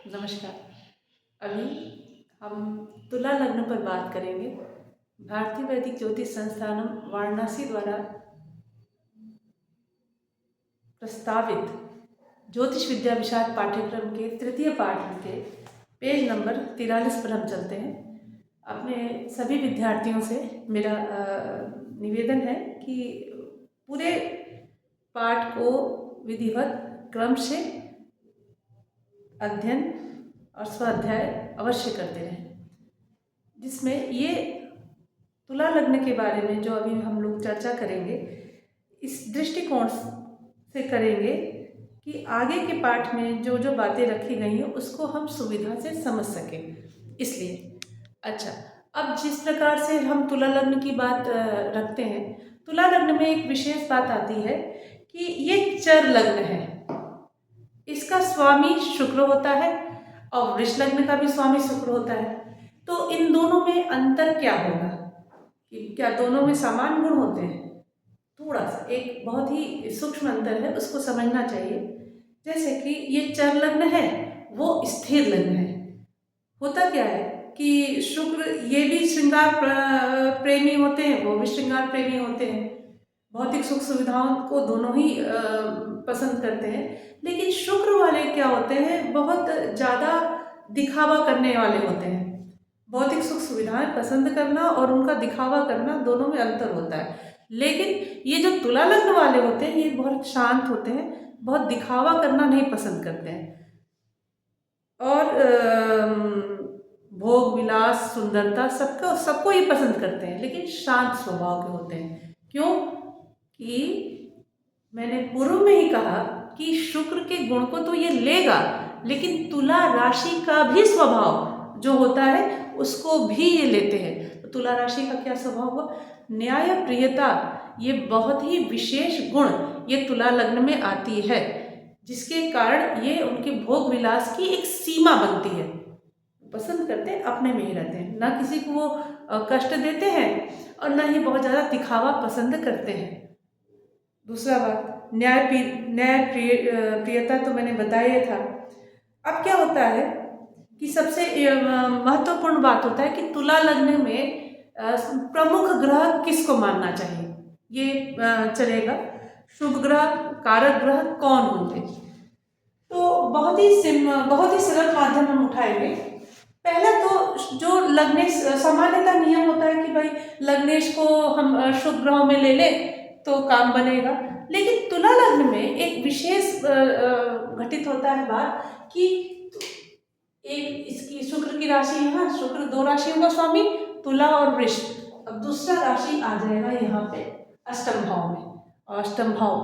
नमस्कार। अभी हम तुला लग्न पर बात करेंगे। भारतीय वैदिक ज्योतिष संस्थानम वाराणसी द्वारा प्रस्तावित ज्योतिष विद्या विशारद पाठ्यक्रम के तृतीय पाठ के पेज नंबर 43 पर हम चलते हैं। अपने सभी विद्यार्थियों से मेरा निवेदन है कि पूरे पाठ को विधिवत क्रम से अध्ययन और स्वाध्याय अवश्य करते रहें, जिसमें ये तुला लग्न के बारे में जो अभी हम लोग चर्चा करेंगे इस दृष्टिकोण से करेंगे कि आगे के पाठ में जो जो बातें रखी गई हैं उसको हम सुविधा से समझ सकें। इसलिए अच्छा, अब जिस प्रकार से हम तुला लग्न की बात रखते हैं, तुला लग्न में एक विशेष बात आती है कि ये चर लग्न है। इसका स्वामी शुक्र होता है और वृष लग्न का भी स्वामी शुक्र होता है। तो इन दोनों में अंतर क्या होगा कि क्या दोनों में समान गुण होते हैं? थोड़ा सा एक बहुत ही सूक्ष्म अंतर है, उसको समझना चाहिए। जैसे कि ये चर लग्न है, वो स्थिर लग्न है। होता क्या है कि शुक्र ये भी श्रृंगार प्रेमी होते हैं, वो भी श्रृंगार प्रेमी होते हैं, भौतिक सुख सुविधाओं को दोनों ही पसंद करते हैं। लेकिन शुक्र वाले क्या होते हैं, बहुत ज़्यादा दिखावा करने वाले होते हैं। भौतिक सुख सुविधाएं पसंद करना और उनका दिखावा करना, दोनों में अंतर होता है। लेकिन ये जो तुला लग्न वाले होते हैं, ये बहुत शांत होते हैं, बहुत दिखावा करना नहीं पसंद करते हैं और भोग विलास सुंदरता सबको ही पसंद करते हैं, लेकिन शांत स्वभाव के होते हैं। क्यों कि मैंने पूर्व में ही कहा कि शुक्र के गुण को तो ये लेगा, लेकिन तुला राशि का भी स्वभाव जो होता है उसको भी ये लेते हैं। तो तुला राशि का क्या स्वभाव हुआ? न्याय प्रियता, ये बहुत ही विशेष गुण ये तुला लग्न में आती है, जिसके कारण ये उनके भोग विलास की एक सीमा बनती है। पसंद करते हैं, अपने में ही रहते हैं, ना किसी को वो कष्ट देते हैं और ना ही बहुत ज़्यादा दिखावा पसंद करते हैं। दूसरा बात, न्याय प्रियता तो मैंने बताया था। अब क्या होता है कि सबसे महत्वपूर्ण बात होता है कि तुला लग्न में प्रमुख ग्रह किसको मानना चाहिए, ये चलेगा। शुभ ग्रह, कारक ग्रह कौन होंगे? तो बहुत ही सरल माध्यम हम उठाएंगे। पहला तो जो लग्नेश, सामान्यतः नियम होता है कि भाई लग्नेश को हम शुभ ग्रहों में ले ले तो काम बनेगा। लेकिन तुला लग्न में एक विशेष घटित होता है बात कि एक इसकी शुक्र की राशि है, हाँ, शुक्र दो राशियों का स्वामी, तुला और वृष। अब दूसरा राशि आ जाएगा यहाँ पे अष्टम भाव में, और अष्टम भाव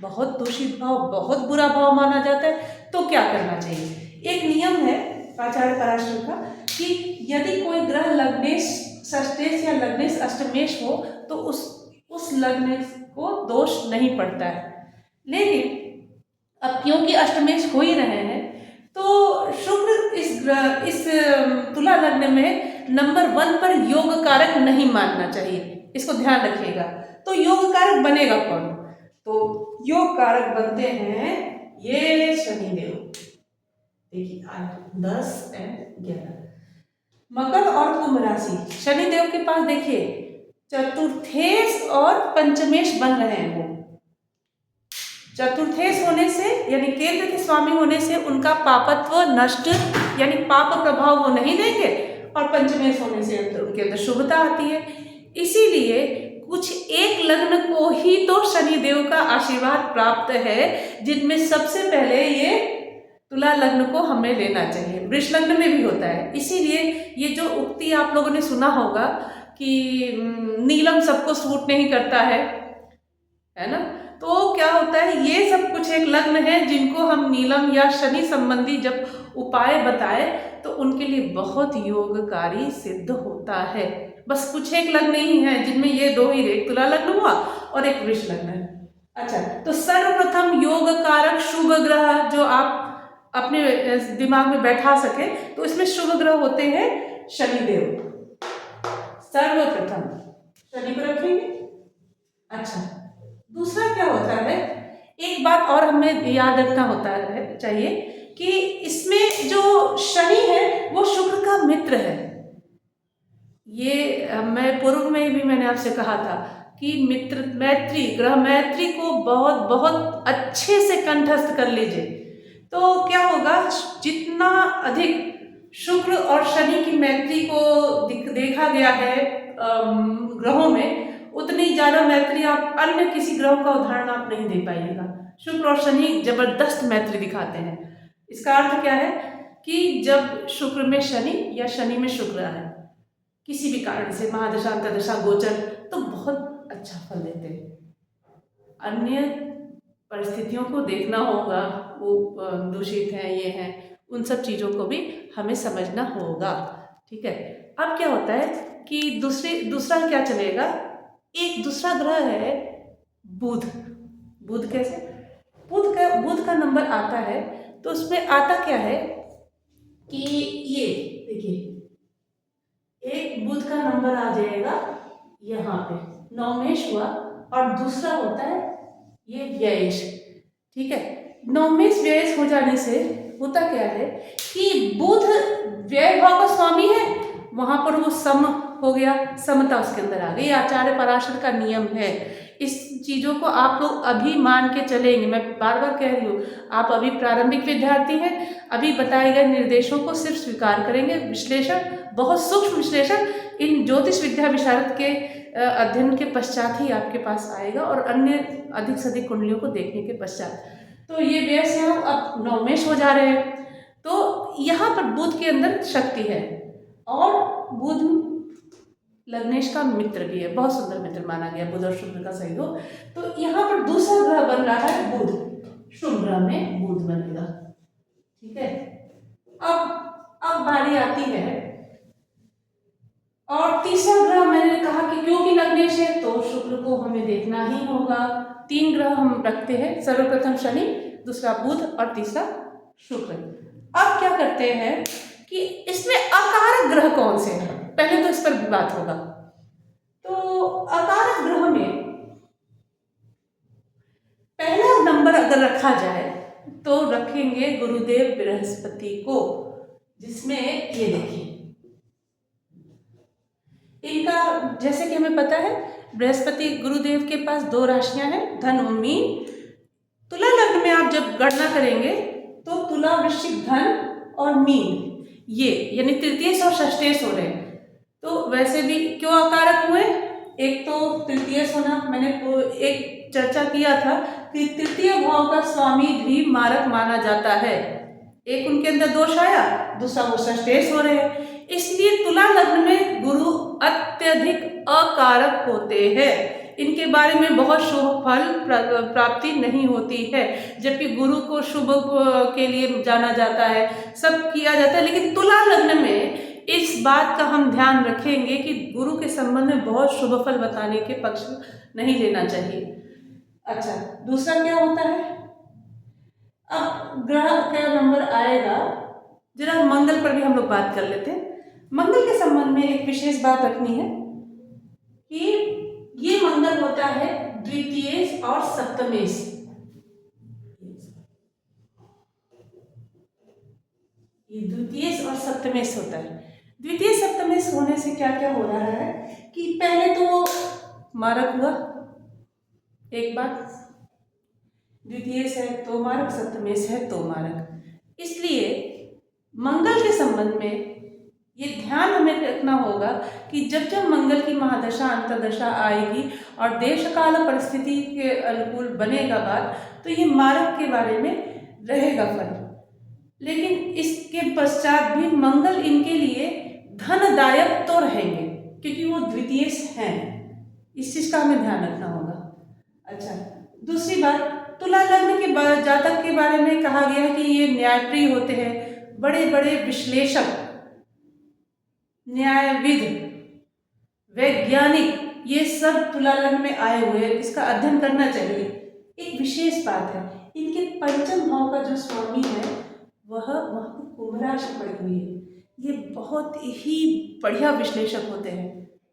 बहुत दूषित भाव, बहुत बुरा भाव माना जाता है। तो क्या करना चाहिए? एक नियम है आचार्य पराशर का कि यदि कोई ग्रह लग्नेश षष्ठेश या लग्नेश अष्टमेश हो तो उस लग्नेश को दोष नहीं पड़ता है। लेकिन अब क्योंकि अष्टमेश हो ही रहे हैं, तो शुक्र इस तुला लग्न में नंबर 1 पर योग कारक नहीं मानना चाहिए, इसको ध्यान रखिएगा। तो योग कारक बनेगा कौन? तो योग कारक बनते हैं ये शनिदेव। देखिए 10 एंड 11 मकर और कुंभ राशि, शनिदेव के पास देखिए चतुर्थेश और पंचमेश बन रहे हैं। वो चतुर्थेश होने से यानी केंद्र के स्वामी होने से उनका पापत्व नष्ट यानी पाप प्रभाव वो नहीं देंगे, और पंचमेश होने से उनके अंदर शुभता आती है। इसीलिए कुछ एक लग्न को ही तो शनिदेव का आशीर्वाद प्राप्त है, जिनमें सबसे पहले ये तुला लग्न को हमें लेना चाहिए। वृष लग्न में भी होता है। इसीलिए ये जो उक्ति आप लोगों ने सुना होगा कि नीलम सबको सूट नहीं करता है ना? तो क्या होता है, ये सब कुछ एक लग्न है जिनको हम नीलम या शनि संबंधी जब उपाय बताए तो उनके लिए बहुत योगकारी सिद्ध होता है। बस कुछ एक लग्न ही है जिनमें ये दो ही, एक तुला लग्न हुआ और एक वृष लग्न है। अच्छा, तो सर्वप्रथम योग कारक शुभ ग्रह जो आप अपने दिमाग में बैठा सके, तो इसमें शुभ ग्रह होते हैं शनिदेव। सर्वप्रथम शनि को रखेंगे। अच्छा, दूसरा क्या होता है, एक बात और हमें याद रखना होता है चाहिए कि इसमें जो शनि है वो शुक्र का मित्र है। ये मैं पूर्व में भी मैंने आपसे कहा था कि मित्र मैत्री, ग्रह मैत्री को बहुत बहुत अच्छे से कंठस्थ कर लीजिए, तो क्या होगा, जितना अधिक शुक्र और शनि की मैत्री को देखा गया है ग्रहों में, उतनी ज़्यादा मैत्री आप अन्य किसी ग्रह का उदाहरण आप नहीं दे पाइएगा। शुक्र और शनि जबरदस्त मैत्री दिखाते हैं। इसका अर्थ क्या है कि जब शुक्र में शनि या शनि में शुक्र है किसी भी कारण से, महादशा अंतर्दशा गोचर, तो बहुत अच्छा फल देते हैं। अन्य परिस्थितियों को देखना होगा, वो दूषित हैं, ये हैं, उन सब चीज़ों को भी हमें समझना होगा। ठीक है। अब क्या होता है कि दूसरा क्या चलेगा, एक दूसरा ग्रह है बुध। बुध कैसे, बुध का नंबर आता है, तो उसमें आता क्या है कि ये देखिए, एक बुध का नंबर आ जाएगा यहाँ पे, नवमेश हुआ, और दूसरा होता है ये व्ययेश। ठीक है। नवमेश व्ययेश हो जाने से होता क्या है कि बुध व्यय भाव का स्वामी है, वहां पर वो सम हो गया, समता उसके अंदर आ गई। आचार्य पराशर का नियम है। इस चीज़ों को आप लोग अभी मान के चलेंगे, मैं बार बार कह रही हूँ, आप अभी प्रारंभिक विद्यार्थी हैं, अभी बताए गए निर्देशों को सिर्फ स्वीकार करेंगे। विश्लेषण, बहुत सूक्ष्म विश्लेषण इन ज्योतिष विद्या विशारद के अध्ययन के पश्चात ही आपके पास आएगा, और अन्य अधिक से अधिक कुंडलियों को देखने के पश्चात। तो ये व्यय से हम अब नवमेश हो जा रहे हैं, तो यहाँ पर बुध के अंदर शक्ति है, और बुध लग्नेश का मित्र भी है, बहुत सुंदर मित्र माना गया बुध और शुक्र का सहयोग। तो यहाँ पर दूसरा ग्रह बन रहा है बुध, शुभ ग्रह में बुध बनेगा। ठीक है। अब बारी आती है, और तीसरा ग्रह मैंने कहा कि क्योंकि लग्नेश है तो शुक्र को हमें देखना ही होगा। 3 ग्रह हम रखते हैं, सर्वप्रथम शनि, दूसरा बुध और तीसरा शुक्र। अब क्या करते हैं कि इसमें अकारक ग्रह कौन से हैं, पहले तो इस पर बात होगा। तो अकारक ग्रह में पहला नंबर अगर रखा जाए तो रखेंगे गुरुदेव बृहस्पति को, जिसमें ये देखिए इनका, जैसे कि हमें पता है बृहस्पति गुरुदेव के पास 2 राशियां हैं, धन और मीन। तुला लग्न में आप जब गणना करेंगे तो तुला, वृश्चिक, धन और मीन, ये यानी तृतीयेश और षष्ठेश हो रहे हैं। तो वैसे भी क्यों अकारक हुए, एक तो तृतीयेश होना, मैंने एक चर्चा किया था कि तृतीय भाव का स्वामी भी मारक माना जाता है। एक उनके अंदर दोष आया, दूसरा वो षष्ठेश हो रहे हैं, इसलिए तुला लग्न में गुरु अत्यधिक अकारक होते हैं। इनके बारे में बहुत शुभ फल प्राप्ति नहीं होती है, जबकि गुरु को शुभ के लिए जाना जाता है, सब किया जाता है। लेकिन तुला लग्न में इस बात का हम ध्यान रखेंगे कि गुरु के संबंध में बहुत शुभ फल बताने के पक्ष नहीं लेना चाहिए। अच्छा, दूसरा क्या होता है, अब ग्रह का नंबर आएगा, जरा मंगल पर भी हम लोग बात कर लेते हैं। मंगल के संबंध में एक विशेष बात रखनी है कि ये मंगल होता है द्वितीयेश और सप्तमेश। ये द्वितीयेश और सप्तमेश होता है। द्वितीय सप्तमेश होने से क्या क्या हो रहा है कि पहले तो मारक हुआ, एक बात, द्वितीयेश है तो मारक, सप्तमेश है तो मारक। इसलिए मंगल के संबंध में ये ध्यान हमें रखना होगा कि जब जब मंगल की महादशा अंतर्दशा आएगी और देश काल परिस्थिति के अनुकूल बनेगा बात, तो ये मारक के बारे में रहेगा फल। लेकिन इसके पश्चात भी मंगल इनके लिए धनदायक तो रहेंगे, क्योंकि वो द्वितीयेश हैं। इस चीज का हमें ध्यान रखना होगा। अच्छा, दूसरी बात, तुला लग्न के जातक के बारे में कहा गया है कि ये न्यायप्रिय होते हैं, बड़े बड़े विश्लेषक, न्यायविद, वैज्ञानिक, ये सब तुला लग्न में आए हुए हैं, इसका अध्ययन करना चाहिए। एक विशेष बात है, इनके पंचम भाव का जो स्वामी है वह कुंभ राशि पड़ी हुई है। ये बहुत ही बढ़िया विश्लेषक होते हैं।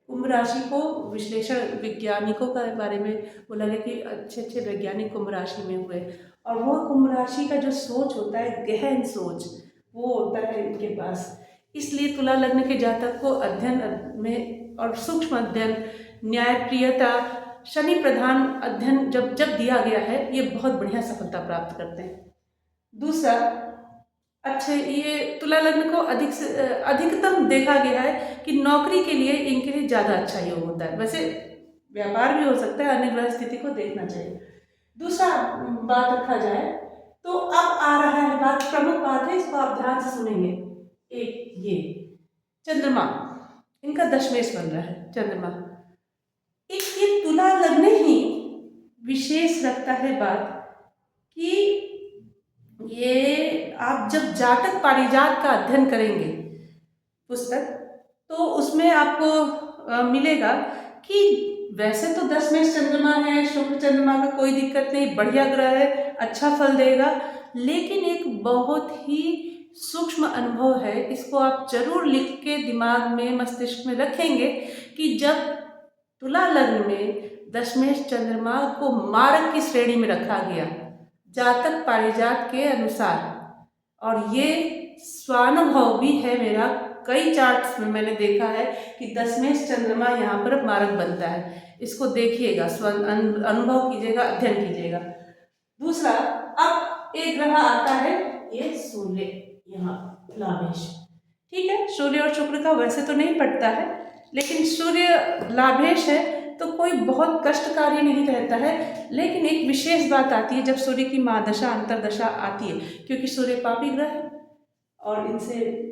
कुंभ राशि को विश्लेषण वैज्ञानिकों के बारे में बोला गया कि अच्छे अच्छे वैज्ञानिक कुंभ राशि में हुए, और वह कुंभ राशि का जो सोच होता है, गहन सोच, वो होता है इनके पास। इसलिए तुला लग्न के जातक को अध्ययन में और सूक्ष्म अध्ययन, न्यायप्रियता, शनि प्रधान अध्ययन जब जब दिया गया है, ये बहुत बढ़िया सफलता प्राप्त करते हैं। दूसरा, अच्छे ये तुला लग्न को अधिक से अधिकतम देखा गया है कि नौकरी के लिए इनके लिए ज़्यादा अच्छा योग होता है। वैसे व्यापार भी हो सकता है, अन्य ग्रह स्थिति को देखना चाहिए। दूसरा बात रखा जाए तो अब आ रहा है बात, प्रमुख बात है, इसको आप ध्यान से सुनेंगे। एक ये चंद्रमा, इनका दशमेश बन रहा है चंद्रमा। एक ये तुला लग्न ही विशेष रखता है बात कि ये आप जब जातक पारिजात का अध्ययन करेंगे पुस्तक, तो उसमें आपको मिलेगा कि वैसे तो दशमेश चंद्रमा है, शुक्र चंद्रमा का कोई दिक्कत नहीं, बढ़िया ग्रह है, अच्छा फल देगा, लेकिन एक बहुत ही सूक्ष्म अनुभव है, इसको आप जरूर लिख के दिमाग में, मस्तिष्क में रखेंगे कि जब तुला लग्न में दशमेश चंद्रमा को मारक की श्रेणी में रखा गया जातक पारिजात के अनुसार, और ये स्वानुभव भी है मेरा, कई चार्ट्स में मैंने देखा है कि दशमेश चंद्रमा यहाँ पर मारक बनता है। इसको देखिएगा, अनुभव कीजिएगा, अध्ययन कीजिएगा। दूसरा, अब एक ग्रह आता है ये सूर्य, यहाँ लाभेश, ठीक है। सूर्य और शुक्र का वैसे तो नहीं पड़ता है, लेकिन सूर्य लाभेश है तो कोई बहुत कष्टकारी नहीं रहता है। लेकिन एक विशेष बात आती है जब सूर्य की महादशा अंतरदशा आती है, क्योंकि सूर्य पापी ग्रह है और इनसे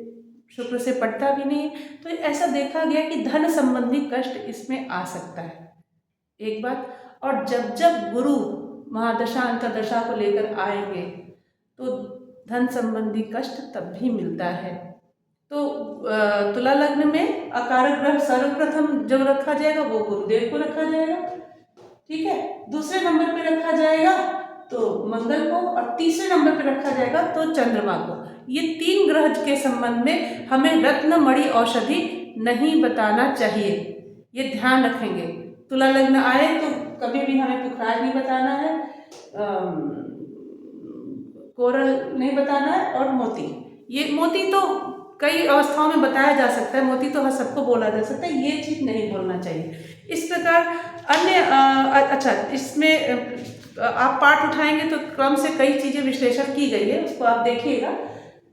शुक्र से पड़ता भी नहीं है, तो ऐसा देखा गया कि धन संबंधी कष्ट इसमें आ सकता है, एक बात। और जब जब गुरु महादशा अंतरदशा को लेकर आएंगे तो धन संबंधी कष्ट तब भी मिलता है। तो तुला लग्न में अकारक ग्रह सर्वप्रथम जब रखा जाएगा वो गुरुदेव को रखा जाएगा, ठीक है। दूसरे नंबर पे रखा जाएगा तो मंगल को, और तीसरे नंबर पे रखा जाएगा तो चंद्रमा को। ये तीन ग्रह के संबंध में हमें रत्नमणि औषधि नहीं बताना चाहिए, ये ध्यान रखेंगे। तुला लग्न आए तो कभी भी हमें पुखराज नहीं बताना है, कोरल नहीं बताना है, और मोती, ये मोती तो कई अवस्थाओं में बताया जा सकता है, मोती तो हर सबको बोला जा सकता है, ये चीज़ नहीं बोलना चाहिए। इस प्रकार अन्य अच्छा, इसमें आप पाठ उठाएंगे तो क्रम से कई चीज़ें विश्लेषण की गई है, उसको आप देखिएगा।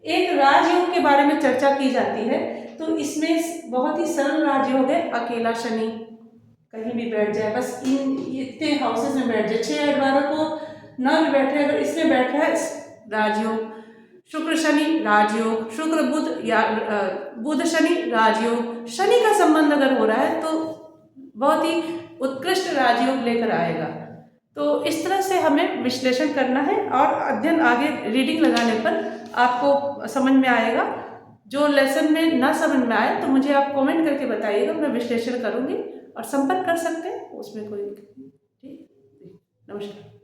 एक राजयोग के बारे में चर्चा की जाती है, तो इसमें बहुत ही सरल राजयोग है, अकेला शनि कहीं भी बैठ जाए, बस इन इतने हाउसेस में बैठ जाए, 6/12 को न भी बैठे, अगर इसमें बैठा है राजयोग। शुक्र शनि राजयोग, शुक्र बुध या बुध शनि राजयोग, शनि का संबंध अगर हो रहा है तो बहुत ही उत्कृष्ट राजयोग लेकर आएगा। तो इस तरह से हमें विश्लेषण करना है, और अध्ययन आगे रीडिंग लगाने पर आपको समझ में आएगा। जो लेसन में ना समझ में आए तो मुझे आप कमेंट करके बताइएगा, मैं विश्लेषण करूँगी, और संपर्क कर सकते हैं, उसमें कोई दिक्कत नहीं। ठीक, नमस्कार।